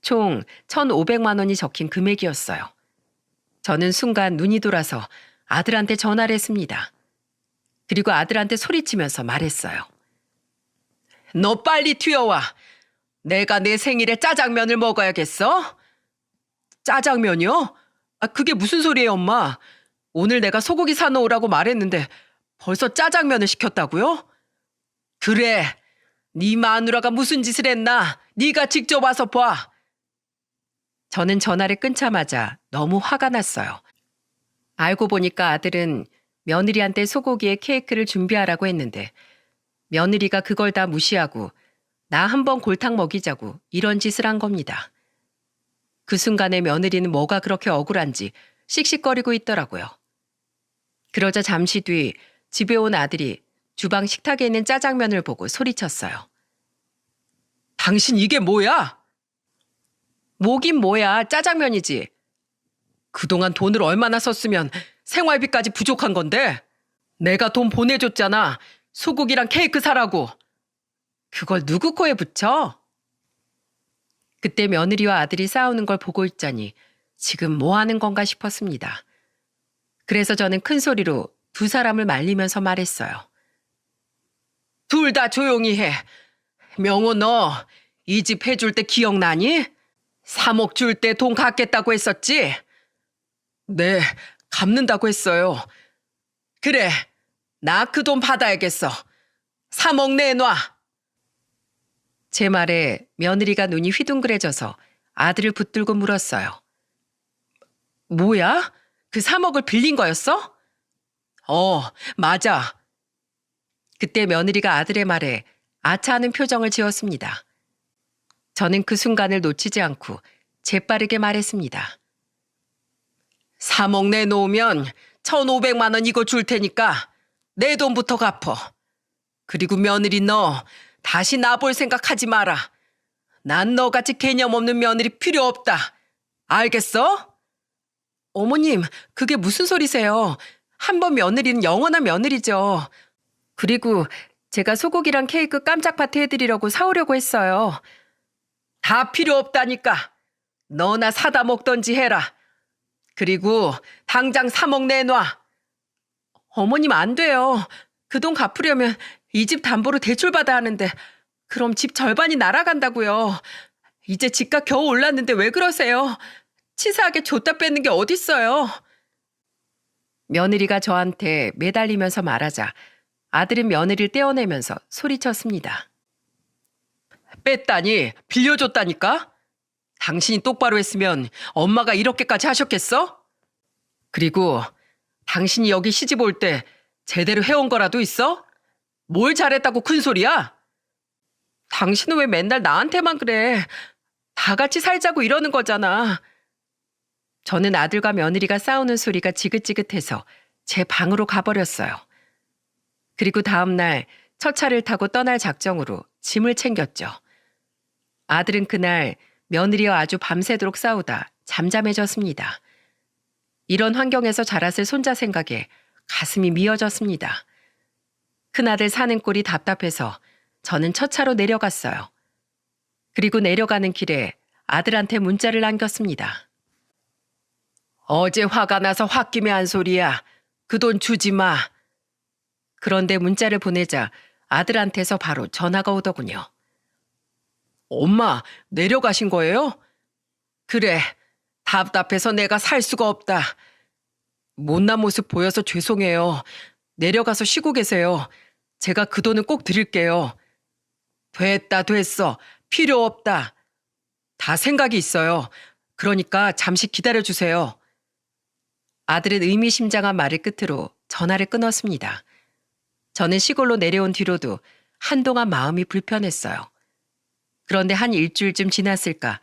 총 1,500만 원이 적힌 금액이었어요. 저는 순간 눈이 돌아서 아들한테 전화를 했습니다. 그리고 아들한테 소리치면서 말했어요. 너 빨리 튀어와. 내가 내 생일에 짜장면을 먹어야겠어? 짜장면이요? 그게 무슨 소리예요, 엄마? 오늘 내가 소고기 사놓으라고 말했는데 벌써 짜장면을 시켰다고요? 그래. 네 마누라가 무슨 짓을 했나? 네가 직접 와서 봐. 저는 전화를 끊자마자 너무 화가 났어요. 알고 보니까 아들은 며느리한테 소고기에 케이크를 준비하라고 했는데 며느리가 그걸 다 무시하고 나 한번 골탕 먹이자고 이런 짓을 한 겁니다. 그 순간에 며느리는 뭐가 그렇게 억울한지 씩씩거리고 있더라고요. 그러자 잠시 뒤 집에 온 아들이 주방 식탁에 있는 짜장면을 보고 소리쳤어요. 당신 이게 뭐야? 뭐긴 뭐야, 짜장면이지. 그동안 돈을 얼마나 썼으면 생활비까지 부족한 건데. 내가 돈 보내줬잖아. 소고기랑 케이크 사라고. 그걸 누구 코에 붙여? 그때 며느리와 아들이 싸우는 걸 보고 있자니 지금 뭐 하는 건가 싶었습니다. 그래서 저는 큰 소리로 두 사람을 말리면서 말했어요. 둘 다 조용히 해. 명호 너 이 집 해줄 때 기억나니? 3억 줄 때 돈 갚겠다고 했었지? 네, 갚는다고 했어요. 그래, 나 그 돈 받아야겠어. 3억 내놔. 제 말에 며느리가 눈이 휘둥그레져서 아들을 붙들고 물었어요. 뭐야? 그 3억을 빌린 거였어? 맞아. 그때 며느리가 아들의 말에 아차하는 표정을 지었습니다. 저는 그 순간을 놓치지 않고 재빠르게 말했습니다. 3억 내놓으면 1,500만 원 이거 줄 테니까 내 돈부터 갚어. 그리고 며느리 너 다시 나 볼 생각하지 마라. 난 너같이 개념 없는 며느리 필요 없다. 알겠어? 어머님, 그게 무슨 소리세요? 한 번 며느리는 영원한 며느리죠. 그리고 제가 소고기랑 케이크 깜짝 파티 해드리려고 사오려고 했어요. 다 필요 없다니까. 너나 사다 먹던지 해라. 그리고 당장 3억 내놔. 어머님 안 돼요. 그 돈 갚으려면 이 집 담보로 대출받아야 하는데 그럼 집 절반이 날아간다고요. 이제 집값 겨우 올랐는데 왜 그러세요? 치사하게 줬다 뺏는 게 어딨어요. 며느리가 저한테 매달리면서 말하자 아들은 며느리를 떼어내면서 소리쳤습니다. 뺐다니 빌려줬다니까? 당신이 똑바로 했으면 엄마가 이렇게까지 하셨겠어? 그리고 당신이 여기 시집 올 때 제대로 해온 거라도 있어? 뭘 잘했다고 큰 소리야? 당신은 왜 맨날 나한테만 그래? 다 같이 살자고 이러는 거잖아. 저는 아들과 며느리가 싸우는 소리가 지긋지긋해서 제 방으로 가버렸어요. 그리고 다음 날 첫 차를 타고 떠날 작정으로 짐을 챙겼죠. 아들은 그날 며느리와 아주 밤새도록 싸우다 잠잠해졌습니다. 이런 환경에서 자랐을 손자 생각에 가슴이 미어졌습니다. 큰아들 사는 꼴이 답답해서 저는 첫 차로 내려갔어요. 그리고 내려가는 길에 아들한테 문자를 남겼습니다. 어제 화가 나서 홧김에 한 소리야. 그 돈 주지 마. 그런데 문자를 보내자 아들한테서 바로 전화가 오더군요. 엄마, 내려가신 거예요? 그래, 답답해서 내가 살 수가 없다. 못난 모습 보여서 죄송해요. 내려가서 쉬고 계세요. 제가 그 돈은 꼭 드릴게요. 됐어. 필요 없다. 다 생각이 있어요. 그러니까 잠시 기다려주세요. 아들은 의미심장한 말을 끝으로 전화를 끊었습니다. 저는 시골로 내려온 뒤로도 한동안 마음이 불편했어요. 그런데 한 일주일쯤 지났을까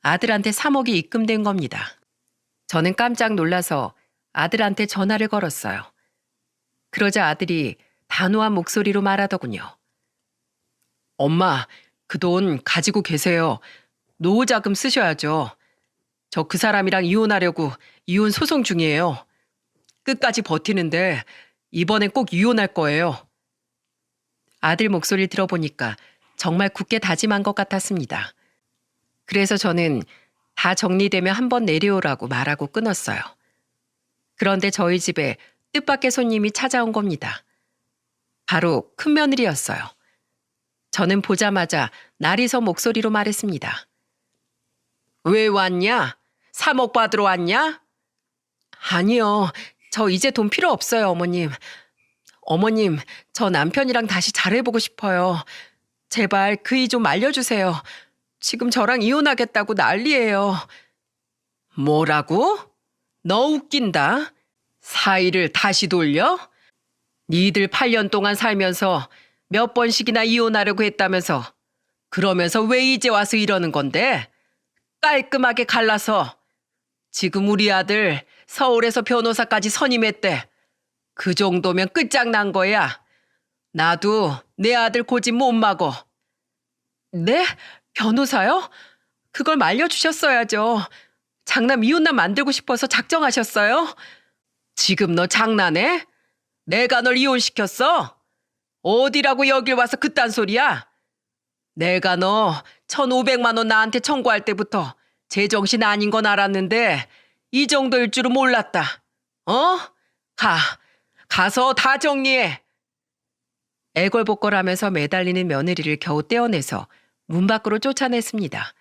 아들한테 3억이 입금된 겁니다. 저는 깜짝 놀라서 아들한테 전화를 걸었어요. 그러자 아들이 단호한 목소리로 말하더군요. 엄마, 그 돈 가지고 계세요. 노후자금 쓰셔야죠. 저 그 사람이랑 이혼하려고 이혼 소송 중이에요. 끝까지 버티는데 이번엔 꼭 이혼할 거예요. 아들 목소리를 들어보니까 정말 굳게 다짐한 것 같았습니다. 그래서 저는 다 정리되면 한번 내려오라고 말하고 끊었어요. 그런데 저희 집에 뜻밖의 손님이 찾아온 겁니다. 바로 큰며느리였어요. 저는 보자마자 날이 서 목소리로 말했습니다. 왜 왔냐? 3억 받으러 왔냐? 아니요. 저 이제 돈 필요 없어요, 어머님. 어머님, 저 남편이랑 다시 잘해보고 싶어요. 제발 그이 좀 알려주세요. 지금 저랑 이혼하겠다고 난리예요. 뭐라고? 너 웃긴다. 사이를 다시 돌려? 니들 8년 동안 살면서 몇 번씩이나 이혼하려고 했다면서 그러면서 왜 이제 와서 이러는 건데? 깔끔하게 갈라서 지금 우리 아들 서울에서 변호사까지 선임했대. 그 정도면 끝장난 거야. 나도 내 아들 고집 못 막어. 네? 변호사요? 그걸 말려주셨어야죠. 장남 이혼남 만들고 싶어서 작정하셨어요? 지금 너 장난해? 내가 널 이혼시켰어? 어디라고 여길 와서 그딴 소리야? 내가 너 1,500만 원 나한테 청구할 때부터 제정신 아닌 건 알았는데 이 정도일 줄은 몰랐다. 어? 가서 다 정리해. 애걸복걸하면서 매달리는 며느리를 겨우 떼어내서 문 밖으로 쫓아냈습니다.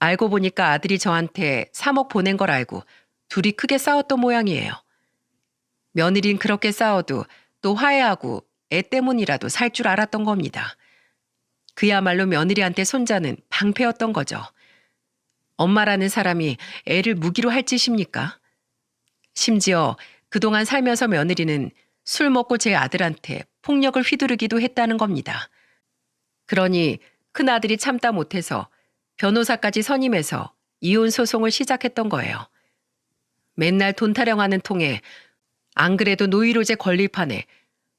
알고 보니까 아들이 저한테 3억 보낸 걸 알고 둘이 크게 싸웠던 모양이에요. 며느린 그렇게 싸워도 또 화해하고 애 때문이라도 살 줄 알았던 겁니다. 그야말로 며느리한테 손자는 방패였던 거죠. 엄마라는 사람이 애를 무기로 할 짓입니까? 심지어 그동안 살면서 며느리는 술 먹고 제 아들한테 폭력을 휘두르기도 했다는 겁니다. 그러니 큰아들이 참다 못해서 변호사까지 선임해서 이혼 소송을 시작했던 거예요. 맨날 돈 타령하는 통에 안 그래도 노이로제 권리판에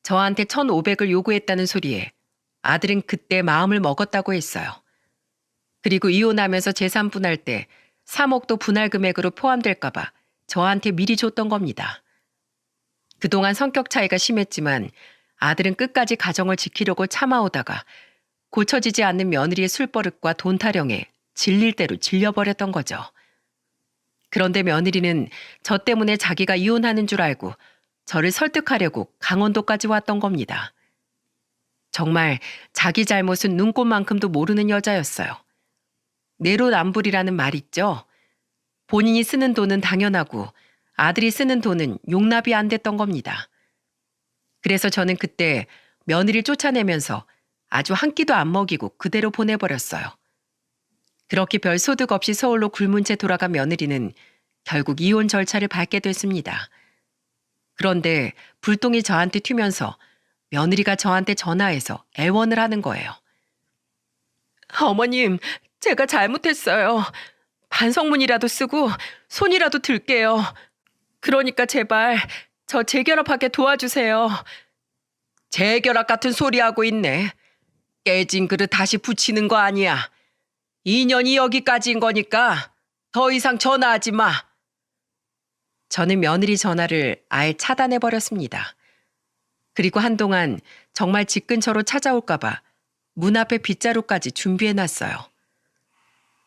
저한테 1,500을 요구했다는 소리에 아들은 그때 마음을 먹었다고 했어요. 그리고 이혼하면서 재산 분할 때 3억도 분할 금액으로 포함될까 봐 저한테 미리 줬던 겁니다. 그동안 성격 차이가 심했지만 아들은 끝까지 가정을 지키려고 참아오다가 고쳐지지 않는 며느리의 술버릇과 돈 타령에 질릴 대로 질려버렸던 거죠. 그런데 며느리는 저 때문에 자기가 이혼하는 줄 알고 저를 설득하려고 강원도까지 왔던 겁니다. 정말 자기 잘못은 눈꽃만큼도 모르는 여자였어요. 내로남불이라는 말 있죠? 본인이 쓰는 돈은 당연하고 아들이 쓰는 돈은 용납이 안 됐던 겁니다. 그래서 저는 그때 며느리를 쫓아내면서 아주 한 끼도 안 먹이고 그대로 보내버렸어요. 그렇게 별 소득 없이 서울로 굶은 채 돌아간 며느리는 결국 이혼 절차를 밟게 됐습니다. 그런데 불똥이 저한테 튀면서 며느리가 저한테 전화해서 애원을 하는 거예요. 어머님, 제가 잘못했어요. 반성문이라도 쓰고 손이라도 들게요. 그러니까 제발 저 재결합하게 도와주세요. 재결합 같은 소리 하고 있네. 깨진 그릇 다시 붙이는 거 아니야. 인연이 여기까지인 거니까 더 이상 전화하지 마. 저는 며느리 전화를 아예 차단해버렸습니다. 그리고 한동안 정말 집 근처로 찾아올까봐 문 앞에 빗자루까지 준비해놨어요.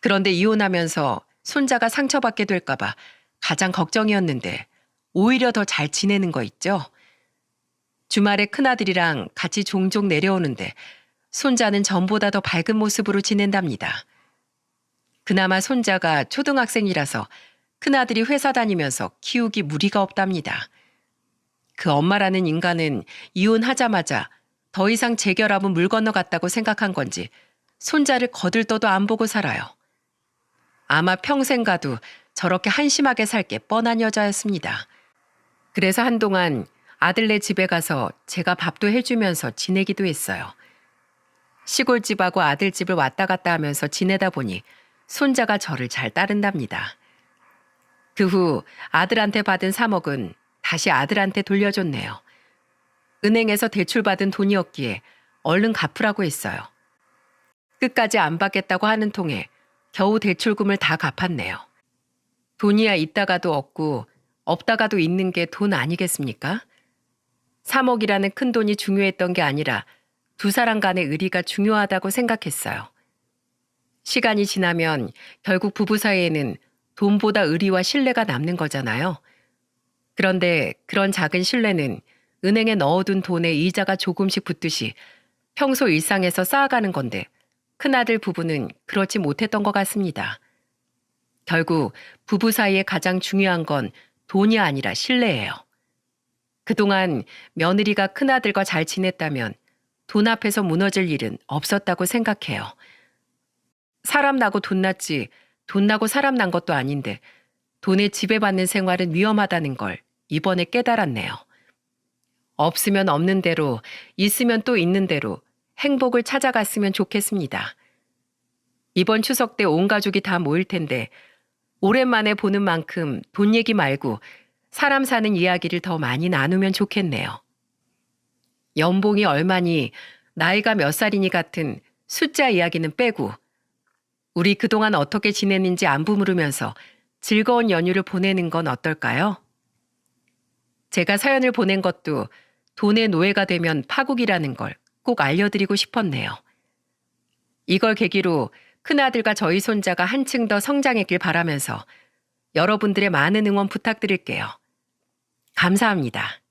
그런데 이혼하면서 손자가 상처받게 될까봐 가장 걱정이었는데 오히려 더 잘 지내는 거 있죠? 주말에 큰아들이랑 같이 종종 내려오는데 손자는 전보다 더 밝은 모습으로 지낸답니다. 그나마 손자가 초등학생이라서 큰아들이 회사 다니면서 키우기 무리가 없답니다. 그 엄마라는 인간은 이혼하자마자 더 이상 재결합은 물 건너갔다고 생각한 건지 손자를 거들떠도 안 보고 살아요. 아마 평생 가도 저렇게 한심하게 살 게 뻔한 여자였습니다. 그래서 한동안 아들네 집에 가서 제가 밥도 해주면서 지내기도 했어요. 시골집하고 아들집을 왔다 갔다 하면서 지내다 보니 손자가 저를 잘 따른답니다. 그 후 아들한테 받은 3억은 다시 아들한테 돌려줬네요. 은행에서 대출받은 돈이었기에 얼른 갚으라고 했어요. 끝까지 안 받겠다고 하는 통에 겨우 대출금을 다 갚았네요. 돈이야 있다가도 없고 없다가도 있는 게 돈 아니겠습니까? 3억이라는 큰 돈이 중요했던 게 아니라 두 사람 간의 의리가 중요하다고 생각했어요. 시간이 지나면 결국 부부 사이에는 돈보다 의리와 신뢰가 남는 거잖아요. 그런데 그런 작은 신뢰는 은행에 넣어둔 돈에 이자가 조금씩 붙듯이 평소 일상에서 쌓아가는 건데 큰아들 부부는 그렇지 못했던 것 같습니다. 결국 부부 사이에 가장 중요한 건 돈이 아니라 신뢰예요. 그동안 며느리가 큰아들과 잘 지냈다면 돈 앞에서 무너질 일은 없었다고 생각해요. 사람 나고 돈 났지 돈 나고 사람 난 것도 아닌데 돈에 지배받는 생활은 위험하다는 걸 이번에 깨달았네요. 없으면 없는 대로, 있으면 또 있는 대로 행복을 찾아갔으면 좋겠습니다. 이번 추석 때 온 가족이 다 모일 텐데 오랜만에 보는 만큼 돈 얘기 말고 사람 사는 이야기를 더 많이 나누면 좋겠네요. 연봉이 얼마니, 나이가 몇 살이니 같은 숫자 이야기는 빼고 우리 그동안 어떻게 지냈는지 안부 물으면서 즐거운 연휴를 보내는 건 어떨까요? 제가 사연을 보낸 것도 돈의 노예가 되면 파국이라는 걸 꼭 알려드리고 싶었네요. 이걸 계기로 큰아들과 저희 손자가 한층 더 성장했길 바라면서 여러분들의 많은 응원 부탁드릴게요. 감사합니다.